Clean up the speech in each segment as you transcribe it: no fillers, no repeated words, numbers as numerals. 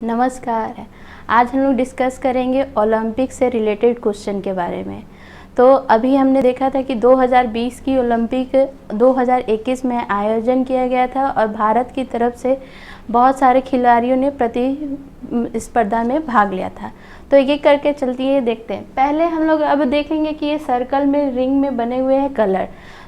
नमस्कार। आज हम लोग डिस्कस करेंगे ओलंपिक से रिलेटेड क्वेश्चन के बारे में। तो अभी हमने देखा था कि 2020 की ओलंपिक 2021 में आयोजन किया गया था और भारत की तरफ से बहुत सारे खिलाड़ियों ने प्रतिस्पर्धा में भाग लिया था। तो एक एक करके चलती है देखते हैं। पहले हम लोग अब देखेंगे कि ये सर्कल में रिंग में बने हुए हैं कलर।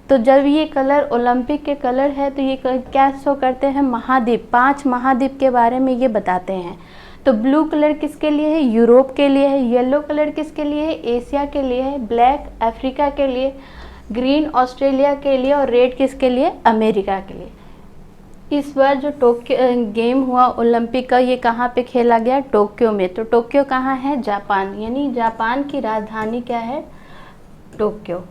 तो जब ये कलर ओलंपिक के कलर है तो ये क्या शो करते हैं? महाद्वीप, 5 महाद्वीप के बारे में ये बताते हैं। तो ब्लू कलर किसके लिए है? यूरोप के लिए है। येलो कलर किसके लिए है? एशिया के लिए है। ब्लैक अफ्रीका के लिए, ग्रीन ऑस्ट्रेलिया के लिए और रेड किसके लिए? अमेरिका के लिए। इस बार जो टोक्यो गेम हुआ ओलंपिक का, ये कहाँ पे खेला गया? टोक्यो में। तो टोक्यो कहाँ है? जापान, यानी जापान की राजधानी क्या है? टोक्यो।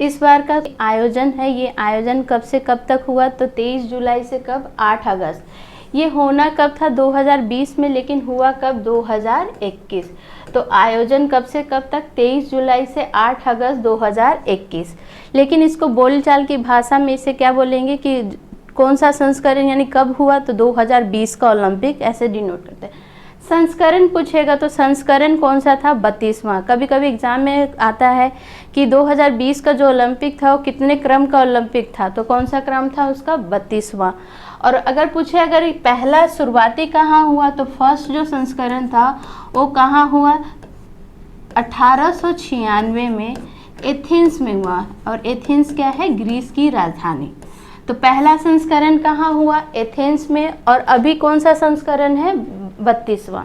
इस बार का आयोजन है, ये आयोजन कब से कब तक हुआ? तो 23 जुलाई से कब? 8 अगस्त। ये होना कब था? 2020 में, लेकिन हुआ कब? 2021। तो आयोजन कब से कब तक? 23 जुलाई से 8 अगस्त 2021। लेकिन इसको बोलचाल की भाषा में इसे क्या बोलेंगे कि कौन सा संस्करण, यानी कब हुआ? तो 2020 का ओलंपिक ऐसे डिनोट करते हैं। संस्करण पूछेगा तो संस्करण कौन सा था? 32वां। कभी कभी एग्जाम में आता है कि 2020 का जो ओलंपिक था वो कितने क्रम का ओलंपिक था? तो कौन सा क्रम था उसका? 32वां। और अगर पूछे अगर पहला शुरुआती कहाँ हुआ, तो फर्स्ट जो संस्करण था वो कहाँ हुआ? 1896 में एथेंस में हुआ। और एथेंस क्या है? ग्रीस की राजधानी। तो पहला संस्करण कहाँ हुआ? एथेंस में। और अभी कौन सा संस्करण है? 32वां।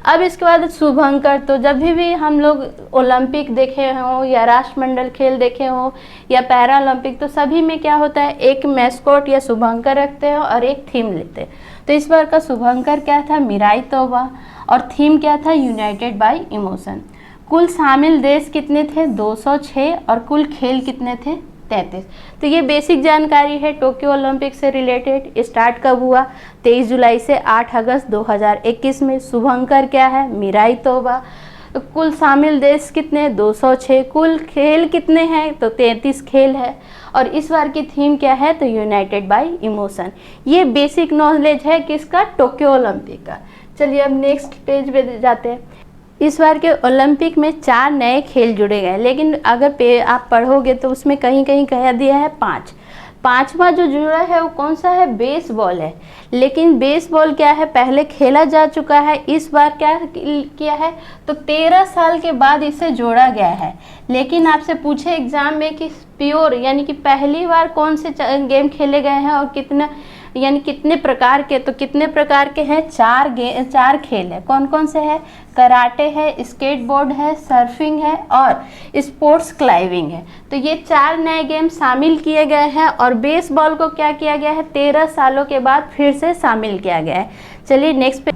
अब इसके बाद शुभंकर। तो जब भी हम लोग ओलंपिक देखे हों या राष्ट्रमंडल खेल देखे हों या पैरा ओलंपिक, तो सभी में क्या होता है? एक मैस्कोट या शुभंकर रखते हैं और एक थीम लेते हैं। तो इस बार का शुभंकर क्या था? मीराई तोबा। और थीम क्या था? United bye emotion. कुल शामिल देश कितने थे? 206। और कुल खेल कितने थे? 33। तो ये बेसिक जानकारी है टोक्यो ओलंपिक से रिलेटेड। स्टार्ट कब हुआ? 23 जुलाई से 8 अगस्त 2021 में। शुभंकर क्या है? मीराई तोबा। तो कुल शामिल देश कितने? 206। कुल खेल कितने हैं? तो 33 खेल है। और इस बार की थीम क्या है? तो यूनाइटेड बाय इमोशन। ये बेसिक नॉलेज है किसका? टोक्यो ओलंपिक का। चलिए अब नेक्स्ट पेज पे जाते हैं। इस बार के ओलंपिक में 4 नए खेल जुड़े गए, लेकिन अगर आप पढ़ोगे तो उसमें कहीं कहीं कह दिया है 5। 5वां जो जुड़ा है वो कौन सा है? बेसबॉल है। लेकिन बेसबॉल क्या है? पहले खेला जा चुका है। इस बार क्या किया है? तो 13 साल के बाद इसे जोड़ा गया है। लेकिन आपसे पूछे एग्जाम में कि प्योर यानी कि पहली बार कौन से गेम खेले गए हैं और कितना, यानी कितने प्रकार के? तो कितने प्रकार के हैं? 4 खेल है। कौन कौन से है? कराटे है, स्केटबोर्ड है, सर्फिंग है और स्पोर्ट्स क्लाइंबिंग है। तो ये 4 नए गेम शामिल किए गए हैं। और बेसबॉल को क्या किया गया है? 13 सालों के बाद फिर से शामिल किया गया है। चलिए नेक्स्ट पे।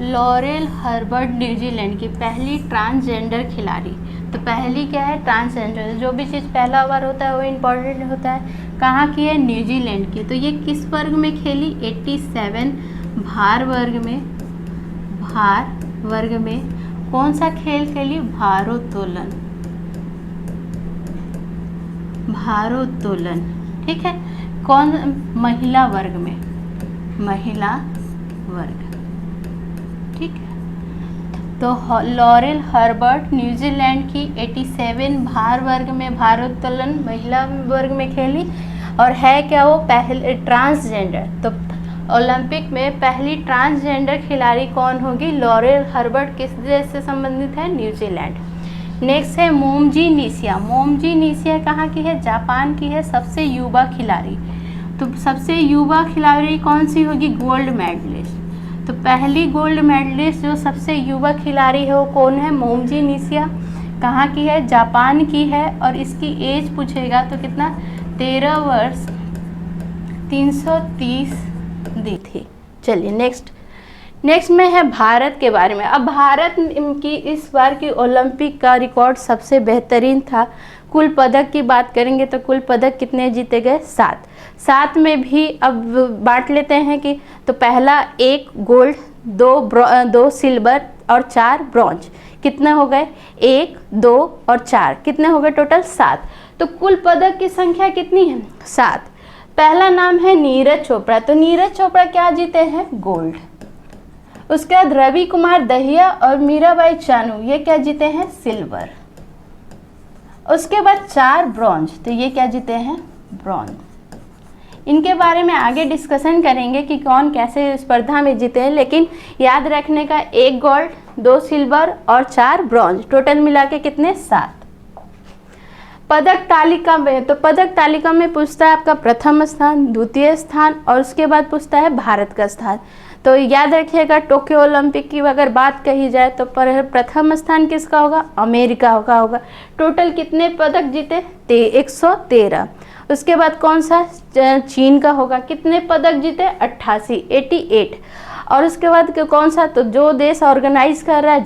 लॉरेल हर्बर्ट न्यूजीलैंड की पहली ट्रांसजेंडर खिलाड़ी। तो पहली क्या है? ट्रांसजेंडर। जो भी चीज़ पहला बार होता है वो इम्पोर्टेंट होता है। कहाँ की है? न्यूजीलैंड की। तो ये किस वर्ग में खेली? 87 भार वर्ग में। भार वर्ग में कौन सा खेल खेली? भारोत्तोलन। भारोत्तोलन, ठीक है। कौन? महिला वर्ग में। महिला वर्ग, ठीक है। तो लॉरेल हर्बर्ट न्यूजीलैंड की 87 भार वर्ग में भारोत्तोलन महिला वर्ग में खेली। और है क्या वो? पहले ट्रांसजेंडर। तो ओलंपिक में पहली ट्रांसजेंडर खिलाड़ी कौन होगी? Laurel Herbert. किस देश से संबंधित है? न्यूजीलैंड। नेक्स्ट है मोमजी निशिया। मोमजी निशिया कहाँ की है? जापान की है। सबसे युवा खिलाड़ी। तो सबसे युवा खिलाड़ी कौन सी होगी? Gold medalist. तो पहली गोल्ड मेडलिस्ट जो सबसे युवा खिलाड़ी है वो कौन है? मोमजी निशिया। कहाँ की है? जापान की है। और इसकी एज पूछेगा तो कितना? 13 वर्ष 330 दी थी। चलिए नेक्स्ट में है भारत के बारे में। अब भारत की इस बार की ओलंपिक का रिकॉर्ड सबसे बेहतरीन था। कुल पदक की बात करेंगे तो कुल पदक कितने जीते गए? 7 में भी अब बांट लेते हैं कि तो पहला 1 गोल्ड, 2 सिल्वर और 4 ब्रॉन्ज। कितने हो गए? 1, 2 और 4 कितने हो गए? टोटल 7। तो कुल पदक की संख्या कितनी है? 7। पहला नाम है नीरज चोपड़ा। तो नीरज चोपड़ा क्या जीते हैं? गोल्ड। उसके बाद रवि कुमार दहिया और मीराबाई चानू ये क्या जीते हैं, सिल्वर। उसके बाद 4 ब्रॉन्ज, तो ये क्या जीते हैं, ब्रॉन्ज। इनके बारे में आगे डिस्कशन करेंगे कि कौन कैसे स्पर्धा में जीते हैं, लेकिन याद रखने का 1 गोल्ड, 2 सिल्वर और 4 ब्रॉन्ज, टोटल मिला के कितने, 7। पदक तालिका में, तो पदक तालिका में पूछता है आपका प्रथम स्थान, द्वितीय स्थान और उसके बाद पूछता है भारत का स्थान। तो याद रखिएगा टोक्यो ओलंपिक की अगर बात कही जाए तो प्रथम स्थान किसका होगा, अमेरिका का होगा। टोटल कितने पदक जीते, 113। उसके बाद कौन सा, चीन का होगा, कितने पदक जीते, 88। और उसके बाद कौन सा, तो जो देश ऑर्गेनाइज कर रहा है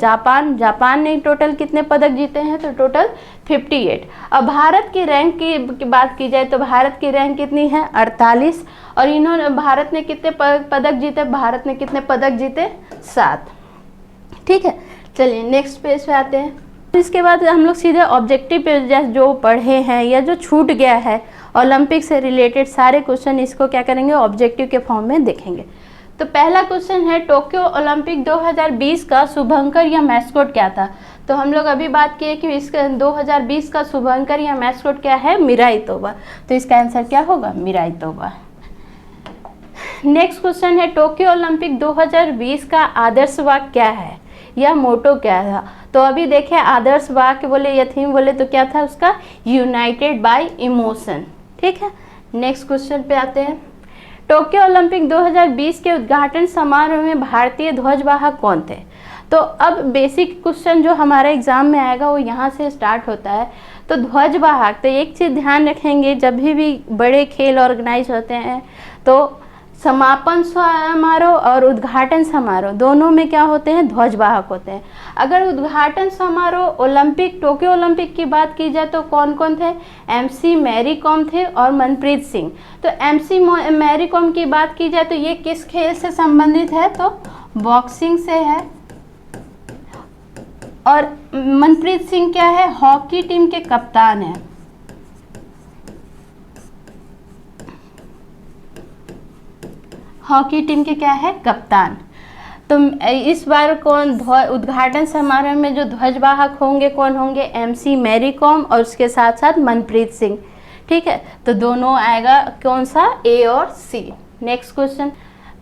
जापान ने टोटल कितने पदक जीते हैं, तो टोटल 58। अब भारत की रैंक की बात की जाए तो भारत की रैंक कितनी है, 48। और इन्होंने, भारत ने कितने पदक जीते, भारत ने कितने पदक जीते, 7। ठीक है, चलिए नेक्स्ट पेज पे आते हैं। इसके बाद हम लोग सीधे ऑब्जेक्टिव पे जो पढ़े हैं या जो छूट गया है ओलंपिक से रिलेटेड सारे क्वेश्चन, इसको क्या करेंगे, ऑब्जेक्टिव के फॉर्म में देखेंगे। तो पहला क्वेश्चन है टोक्यो ओलंपिक 2020 का शुभंकर या मैस्कोट क्या था। तो हम लोग अभी बात किए कि इसका 2020 का शुभंकर या मैस्कोट क्या है, मिराई तोबा। तो इसका आंसर क्या होगा, मिराई तोबा। नेक्स्ट क्वेश्चन है टोक्यो ओलंपिक 2020 का आदर्श वाक्य क्या है या मोटो क्या था। तो अभी देखें आदर्श वाक्य बोले या थीम बोले तो क्या था उसका, यूनाइटेड बाय इमोशन। ठीक है, नेक्स्ट क्वेश्चन पे आते हैं। टोक्यो ओलंपिक 2020 के उद्घाटन समारोह में भारतीय ध्वजवाहक कौन थे। तो अब बेसिक क्वेश्चन जो हमारे एग्जाम में आएगा वो यहाँ से स्टार्ट होता है। तो ध्वजवाहक, तो एक चीज़ ध्यान रखेंगे, जब भी बड़े खेल ऑर्गेनाइज होते हैं तो समापन समारोह और उद्घाटन समारोह दोनों में क्या होते हैं, ध्वजवाहक होते हैं। अगर उद्घाटन समारोह ओलंपिक, टोक्यो ओलंपिक की बात की जाए तो कौन कौन थे, MC मैरी कॉम थे और मनप्रीत सिंह। तो MC मैरी कॉम की बात की जाए तो ये किस खेल से संबंधित है, तो बॉक्सिंग से है। और मनप्रीत सिंह क्या है, हॉकी टीम के कप्तान है। हॉकी टीम के क्या है, कप्तान। तो इस बार कौन उद्घाटन समारोह में जो ध्वजवाहक होंगे कौन होंगे, MC मैरी कॉम और उसके साथ साथ मनप्रीत सिंह। ठीक है, तो दोनों आएगा कौन सा, A और C। Next question,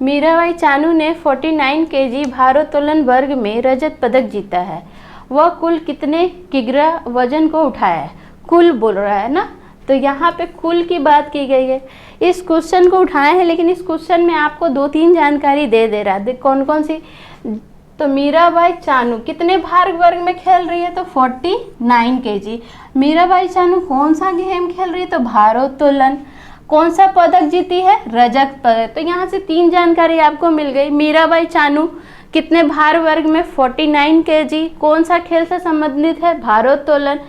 Mirabai Chanu ने 49 kg भारोत्तोलन वर्ग में रजत पदक जीता है। वह कुल कितने किग्रा वजन को उठाया है, कुल बोल रहा है ना, तो यहाँ पे कुल की बात की गई है। इस क्वेश्चन को उठाए हैं, लेकिन इस क्वेश्चन में आपको 2-3 जानकारी दे रहा है। कौन कौन सी, तो मीराबाई चानू कितने भार वर्ग में खेल रही है, तो 49 kg। मीराबाई चानू कौन सा गेम खेल रही है, तो भारोत्तोलन। कौन सा पदक जीती है, रजत पदक। तो यहाँ से 3 जानकारी आपको मिल गई। मीराबाई चानू कितने भार वर्ग में, 49 kg। कौन सा खेल से संबंधित है, भारोत्तोलन।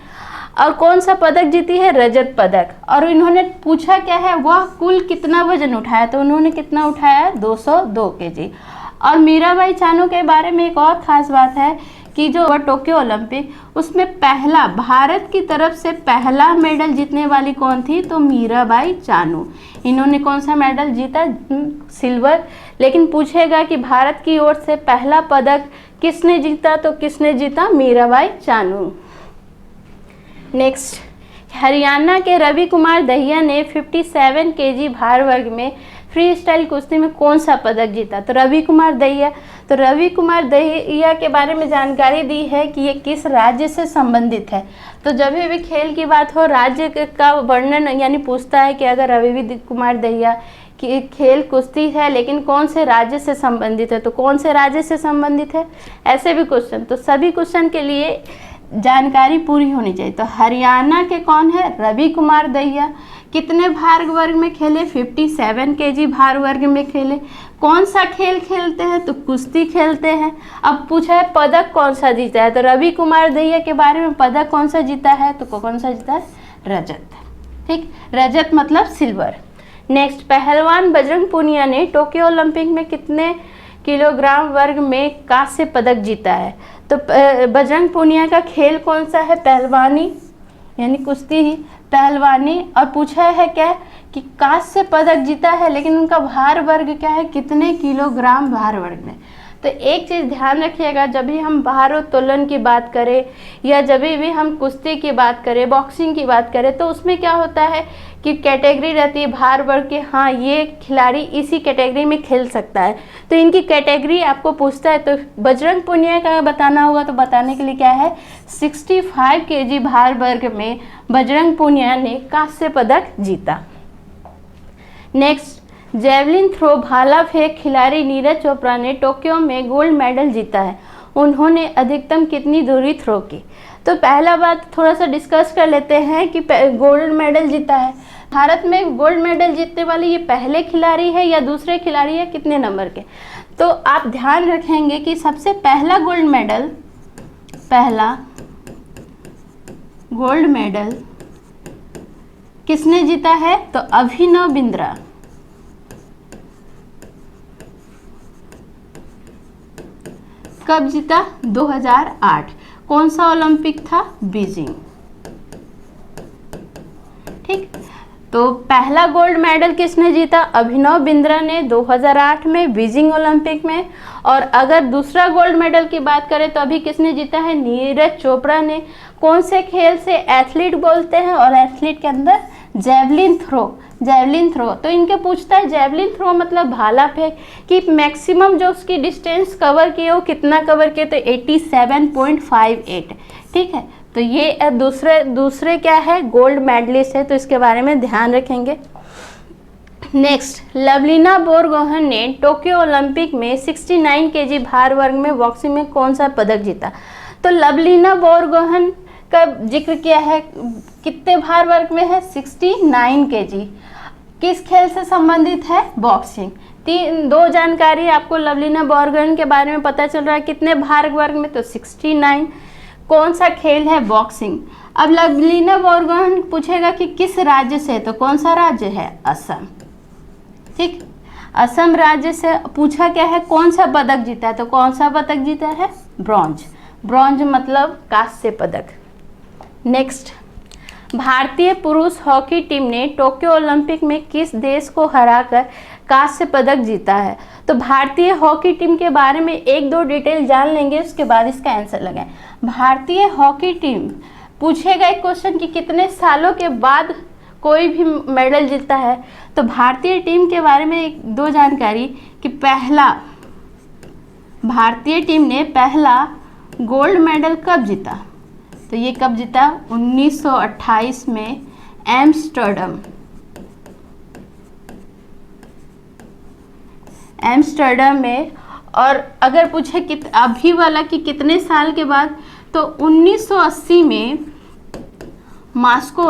और कौन सा पदक जीती है, रजत पदक। और इन्होंने पूछा क्या है, वह कुल कितना वजन उठाया, तो उन्होंने कितना उठाया, 202 kg। और मीराबाई चानू के बारे में एक और ख़ास बात है कि जो टोक्यो ओलंपिक उसमें पहला, भारत की तरफ से पहला मेडल जीतने वाली कौन थी, तो मीराबाई चानू। इन्होंने कौन सा मेडल जीता, सिल्वर। लेकिन पूछेगा कि भारत की ओर से पहला पदक किसने जीता, तो किसने जीता, मीराबाई चानू। नेक्स्ट, हरियाणा के रवि कुमार दहिया ने 57 kg भार वर्ग में फ्री स्टाइल कुश्ती में कौन सा पदक जीता, तो रवि कुमार दहिया। तो रवि कुमार दहिया के बारे में जानकारी दी है कि ये किस राज्य से संबंधित है। तो जब भी खेल की बात हो राज्य का वर्णन यानी पूछता है कि अगर रवि कुमार दहिया की खेल कुश्ती है लेकिन कौन से राज्य से संबंधित है, तो कौन से राज्य से संबंधित है, ऐसे भी क्वेश्चन। तो सभी क्वेश्चन के लिए जानकारी पूरी होनी चाहिए। तो हरियाणा के कौन है, रवि कुमार दहिया। कितने भार वर्ग में खेले, 57 kg भार वर्ग में खेले। कौन सा खेल खेलते हैं, तो कुश्ती खेलते हैं। अब पूछा है पदक कौन सा जीता है, तो रवि कुमार दहिया के बारे में पदक कौन सा जीता है, तो कौन सा जीता है, रजत। ठीक, रजत मतलब सिल्वर। नेक्स्ट, पहलवान बजरंग पूनिया ने टोक्यो ओलंपिक में कितने किलोग्राम वर्ग में कांस्य पदक जीता है। तो बजरंग पूनिया का खेल कौन सा है, पहलवानी यानी कुश्ती ही, पहलवानी। और पूछा है क्या कि कांस्य पदक जीता है, लेकिन उनका भार वर्ग क्या है, कितने किलोग्राम भार वर्ग में। तो एक चीज़ ध्यान रखिएगा, जब भी हम भारोत्तोलन की बात करें या जब भी हम कुश्ती की बात करें, बॉक्सिंग की बात करें, तो उसमें क्या होता है कि कैटेगरी रहती है भार वर्ग के, हाँ ये खिलाड़ी इसी कैटेगरी में खेल सकता है, तो इनकी कैटेगरी आपको पूछता है। तो बजरंग पुनिया का बताना होगा, तो बताने के लिए क्या है, 65 kg भार वर्ग में बजरंग पुनिया ने कांस्य पदक जीता। नेक्स्ट, जेवलिन थ्रो भाला फेंक खिलाड़ी नीरज चोपड़ा ने टोक्यो में गोल्ड मेडल जीता है। उन्होंने अधिकतम कितनी दूरी थ्रो की? तो पहला बात थोड़ा सा डिस्कस कर लेते हैं कि गोल्ड मेडल जीता है। भारत में गोल्ड मेडल जीतने वाले ये पहले खिलाड़ी है या दूसरे खिलाड़ी है, कितने नंबर के? तो आप ध्यान रखेंगे कि सबसे पहला गोल्ड मेडल किसने जीता है? तो अभिनव बिंद्रा। कब जीता? 2008। कौन सा ओलंपिक था? बीजिंग। ठीक, तो पहला गोल्ड मेडल किसने जीता? अभिनव बिंद्रा ने 2008 में बीजिंग ओलंपिक में। और अगर दूसरा गोल्ड मेडल की बात करें तो अभी किसने जीता है? नीरज चोपड़ा ने। कौन से खेल से? एथलीट बोलते हैं, और एथलीट के अंदर जेवलिन थ्रो। तो इनके पूछता है जेवलिन थ्रो मतलब भाला फेंक कि मैक्सिमम जो उसकी डिस्टेंस कवर किए वो कितना कवर किए? तो 87.58। ठीक है, तो ये दूसरे क्या है? गोल्ड मेडलिस्ट है, तो इसके बारे में ध्यान रखेंगे। नेक्स्ट, लवलीना बोरगोहन ने टोक्यो ओलंपिक में 69 kg भार वर्ग में बॉक्सिंग में कौन सा पदक जीता? तो लवलीना बोरगोहन का जिक्र किया है, कितने भार वर्ग में है? 69 kg। किस खेल से संबंधित है? बॉक्सिंग। दो जानकारी आपको लवलीना बोरगोहन के बारे में पता चल रहा है, कितने भार वर्ग में? तो 69। कौन सा खेल है? बॉक्सिंग। अब लवलीना बोरगोहन पूछेगा कि किस राज्य से, तो कौन सा राज्य है? असम। ठीक, असम राज्य से पूछा क्या है? कौन सा पदक जीता है? तो कौन सा पदक जीता है? ब्रॉन्ज मतलब कांस्य पदक। नेक्स्ट, भारतीय पुरुष हॉकी टीम ने टोक्यो ओलंपिक में किस देश को हराकर कांस्य पदक जीता है? तो भारतीय हॉकी टीम के बारे में एक दो डिटेल जान लेंगे, उसके बाद इसका आंसर लगाएं। भारतीय हॉकी टीम पूछेगा एक क्वेश्चन कि कितने सालों के बाद कोई भी मेडल जीता है। तो भारतीय टीम के बारे में एक दो जानकारी कि भारतीय टीम ने पहला गोल्ड मेडल कब जीता? तो ये कब जीता? 1928 में एम्स्टर्डम में। और अगर पूछे कि अभी वाला कि कितने साल के बाद, तो 1980 में मास्को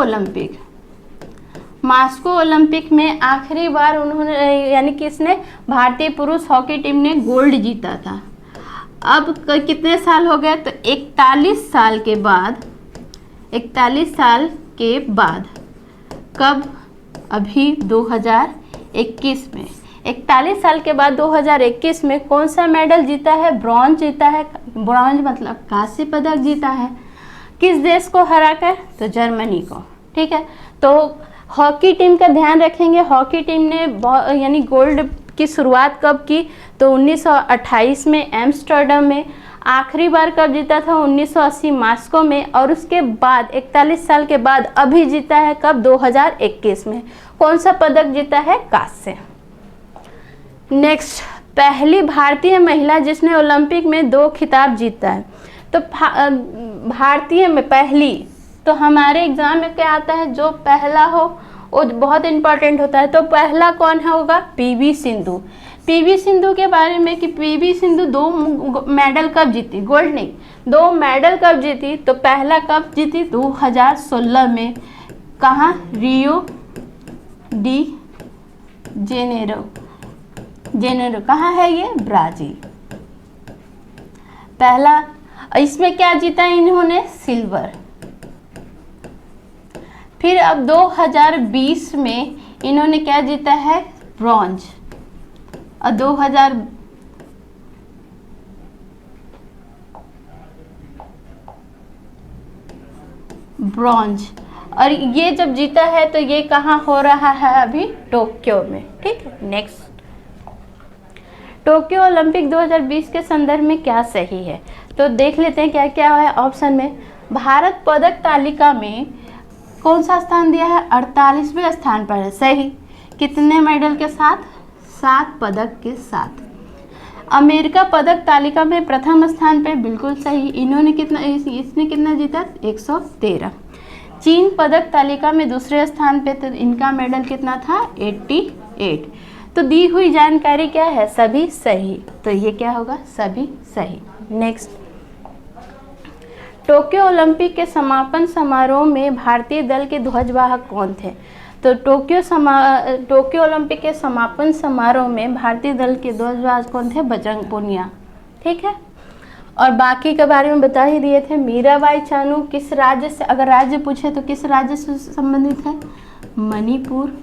ओलंपिक में आखिरी बार उन्होंने, यानी किसने? भारतीय पुरुष हॉकी टीम ने गोल्ड जीता था। अब कितने साल हो गए? तो 41 साल के बाद। कब? अभी 2021 में। 41 साल के बाद 2021 में कौन सा मेडल जीता है? ब्रॉन्ज जीता है। ब्रॉन्ज मतलब कांस्य पदक जीता है। किस देश को हराकर? तो जर्मनी को। ठीक है, तो हॉकी टीम का ध्यान रखेंगे। हॉकी टीम ने यानी गोल्ड की शुरुआत कब की? तो 1928 में एम्स्टर्डम में। आखिरी बार कब जीता था? 1980 मास्को में। और उसके बाद 41 साल के बाद अभी जीता है कब? 2021 में। कौन सा पदक जीता है? कांस्य। नेक्स्ट, पहली भारतीय महिला जिसने ओलंपिक में 2 खिताब जीता है। तो भारतीय में पहली, तो हमारे एग्जाम में क्या आता है? जो पहला हो वो बहुत इंपॉर्टेंट होता है। तो पहला कौन होगा? पीवी सिंधु के बारे में कि पीवी सिंधु 2 मेडल कब जीती? गोल्ड नहीं, 2 मेडल कब जीती? तो पहला कब जीती? 2016 में। कहाँ? रियो डी जेनेरो कहाँ है ये? ब्राजील। पहला, इसमें क्या जीता इन्होंने? सिल्वर। फिर अब 2020 में इन्होंने क्या जीता है? ब्रॉन्ज। और 2000 ब्रॉन्ज, और ये जब जीता है तो ये कहाँ हो रहा है? अभी टोक्यो में। ठीक है, नेक्स्ट, टोक्यो ओलंपिक 2020 के संदर्भ में क्या सही है? तो देख लेते हैं क्या क्या है ऑप्शन में। भारत पदक तालिका में कौन सा स्थान दिया है? 48वें स्थान पर है, सही। कितने मेडल के साथ? 7 पदक के साथ। अमेरिका पदक तालिका में प्रथम स्थान पे, बिल्कुल सही। इसने कितना जीता? 113। चीन पदक तालिका में दूसरे स्थान पे, तो इनका मेडल कितना था? 88। तो दी हुई जानकारी क्या है? सभी सही। तो ये क्या होगा? सभी सही। नेक्स्ट, टोक्यो ओलंपिक के समापन समारोह में भारतीय दल के ध्वजवाहक कौन थे? तो टोक्यो ओलंपिक के समापन समारोह में भारतीय दल के ध्वजवाहक कौन थे? बजरंग पूनिया। ठीक है, और बाकी के बारे में बता ही दिए थे। मीराबाई चानू किस राज्य से, अगर राज्य पूछे तो किस राज्य से संबंधित है? मणिपुर।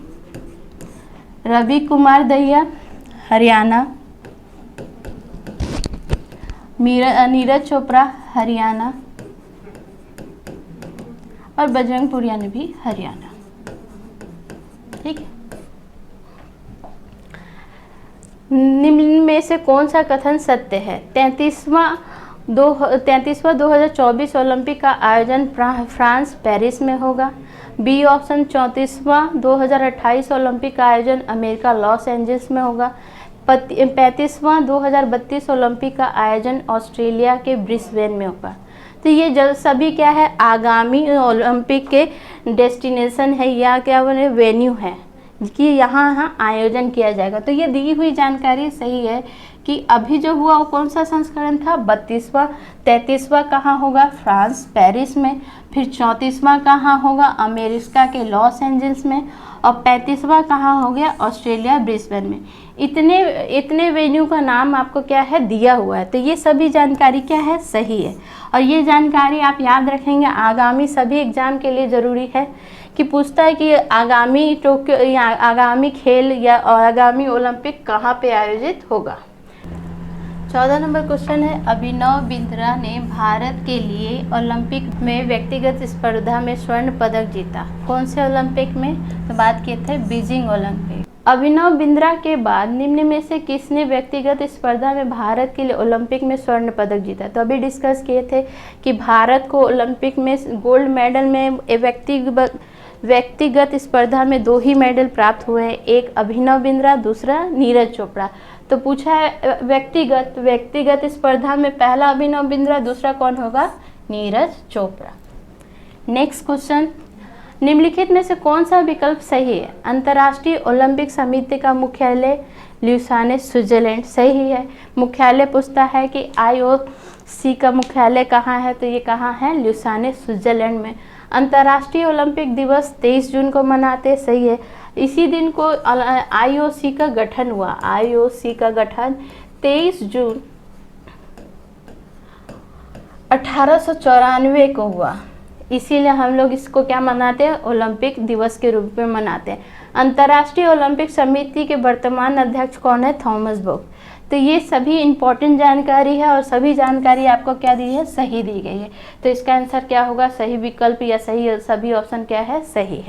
रवि कुमार दहिया हरियाणा। नीरज चोपड़ा हरियाणा, और बजरंग पुनिया ने भी हरियाणा। ठीक है, निम्न में से कौन सा कथन सत्य है? 33वां 2024 ओलंपिक का आयोजन फ्रांस पेरिस में होगा। बी ऑप्शन 34वां 2028 ओलंपिक का आयोजन अमेरिका लॉस एंजल्स में होगा। 35वां 2032 ओलंपिक का आयोजन ऑस्ट्रेलिया के ब्रिस्बेन में होगा। तो ये सभी क्या है? आगामी ओलंपिक के डेस्टिनेशन है या क्या बोले वेन्यू है कि यहाँ आयोजन किया जाएगा। तो ये दी हुई जानकारी सही है कि अभी जो हुआ वो कौन सा संस्करण था? 32वां। 33वां कहाँ होगा? फ्रांस पेरिस में। फिर 34वां कहाँ होगा? अमेरिका के लॉस एंजल्स में। और 35वां कहाँ हो गया? ऑस्ट्रेलिया ब्रिस्बेन में। इतने वेन्यू का नाम आपको क्या है? दिया हुआ है। तो ये सभी जानकारी क्या है? सही है। और ये जानकारी आप याद रखेंगे, आगामी सभी एग्जाम के लिए ज़रूरी है कि पूछता है कि आगामी टोक्यो या आगामी खेल या आगामी ओलंपिक कहाँ पे आयोजित होगा। 14 नंबर क्वेश्चन है, अभिनव बिंद्रा ने भारत के लिए ओलंपिक में व्यक्तिगत स्पर्धा में स्वर्ण पदक जीता। कौन से ओलंपिक में? तो बात किए थे बीजिंग ओलंपिक। अभिनव बिंद्रा के बाद निम्न में से किसने व्यक्तिगत स्पर्धा में भारत के लिए ओलंपिक में स्वर्ण पदक जीता? तो अभी डिस्कस किए थे कि भारत को ओलंपिक में गोल्ड मेडल में व्यक्तिगत स्पर्धा में 2 ही मेडल प्राप्त हुए हैं, एक अभिनव बिंद्रा, दूसरा नीरज चोपड़ा। तो पूछा है व्यक्तिगत स्पर्धा में पहला अभिनव बिंद्रा, दूसरा कौन होगा? नीरज चोपड़ा। नेक्स्ट क्वेश्चन, निम्नलिखित में से कौन सा विकल्प सही है? अंतर्राष्ट्रीय ओलंपिक समिति का मुख्यालय ल्यूसाने स्विट्जरलैंड, सही है। मुख्यालय पूछता है कि IOC का मुख्यालय कहाँ है? तो ये कहाँ है? ल्यूसाने स्विट्जरलैंड में। अंतर्राष्ट्रीय ओलंपिक दिवस 23 जून को मनाते, सही है। इसी दिन को IOC का गठन हुआ। IOC का गठन 23 जून 1894 को हुआ, इसीलिए हम लोग इसको क्या मनाते हैं? ओलंपिक दिवस के रूप में मनाते हैं। अंतर्राष्ट्रीय ओलंपिक समिति के वर्तमान अध्यक्ष कौन है? थॉमस बॉक। तो ये सभी इंपॉर्टेंट जानकारी है और सभी जानकारी आपको क्या दी है? सही दी गई है। तो इसका आंसर क्या होगा? सही विकल्प या सही, सभी ऑप्शन क्या है? सही है।